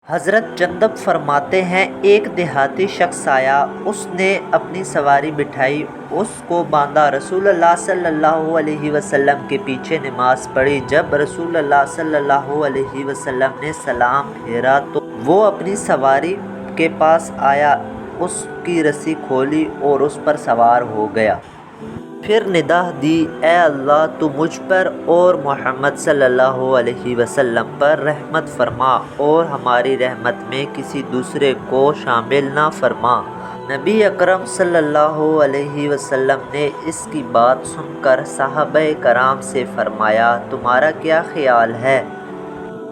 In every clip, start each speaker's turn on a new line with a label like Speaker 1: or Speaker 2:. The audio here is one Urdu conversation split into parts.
Speaker 1: حضرت جندب فرماتے ہیں ایک دیہاتی شخص آیا، اس نے اپنی سواری بٹھائی، اس کو باندھا، رسول اللہ صلی اللہ علیہ وسلم کے پیچھے نماز پڑھی۔ جب رسول اللہ صلی اللہ علیہ وسلم نے سلام پھیرا تو وہ اپنی سواری کے پاس آیا، اس کی رسی کھولی اور اس پر سوار ہو گیا۔ پھر ندا دی، اے اللہ تو مجھ پر اور محمد صلی اللہ علیہ وسلم پر رحمت فرما اور ہماری رحمت میں کسی دوسرے کو شامل نہ فرما۔ نبی اکرم صلی اللہ علیہ وسلم نے اس کی بات سن کر صحابہ کرام سے فرمایا، تمہارا کیا خیال ہے؟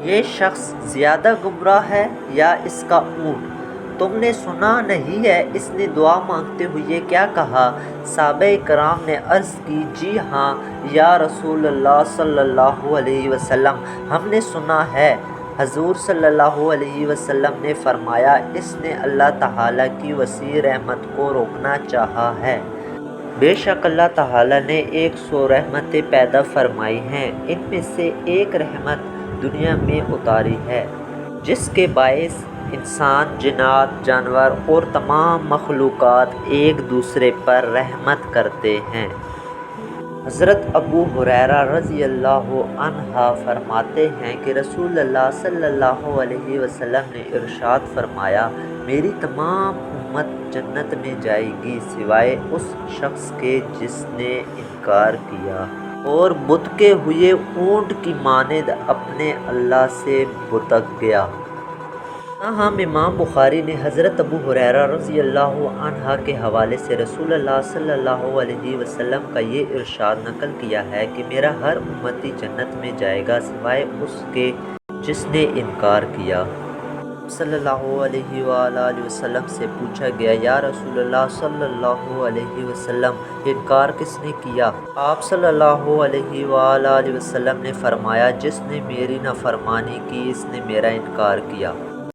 Speaker 1: یہ شخص زیادہ گمراہ ہے یا اس کا اونٹ؟ تم نے سنا نہیں ہے اس نے دعا مانگتے ہوئے کیا کہا؟ صحابہ کرام نے عرض کی، جی ہاں یا رسول اللہ صلی اللہ علیہ وسلم، ہم نے سنا ہے۔ حضور صلی اللہ علیہ وسلم نے فرمایا، اس نے اللہ تعالیٰ کی وسیع رحمت کو روکنا چاہا ہے۔ بے شک اللہ تعالیٰ نے 100 رحمتیں پیدا فرمائی ہیں، ان میں سے ایک رحمت دنیا میں اتاری ہے، جس کے باعث انسان، جنات، جانور اور تمام مخلوقات ایک دوسرے پر رحمت کرتے ہیں۔ حضرت ابو ہریرہ رضی اللہ عنہ فرماتے ہیں کہ رسول اللہ صلی اللہ علیہ وسلم نے ارشاد فرمایا، میری تمام امت جنت میں جائے گی سوائے اس شخص کے جس نے انکار کیا اور بتکے ہوئے اونٹ کی مانند اپنے اللہ سے بتک گیا۔ تاہم امام بخاری نے حضرت ابو ہریرہ رضی اللہ عنہ کے حوالے سے رسول اللہ صلی اللہ علیہ وسلم کا یہ ارشاد نقل کیا ہے کہ میرا ہر امتی جنت میں جائے گا سوائے اس کے جس نے انکار کیا۔ صلی اللہ علیہ وآلہ وسلم سے پوچھا گیا، یا رسول اللہ صلی اللہ علیہ وسلم، انکار کس نے کیا؟ آپ صلی اللہ علیہ وآلہ وسلم نے فرمایا، جس نے میری نافرمانی کی اس نے میرا انکار کیا۔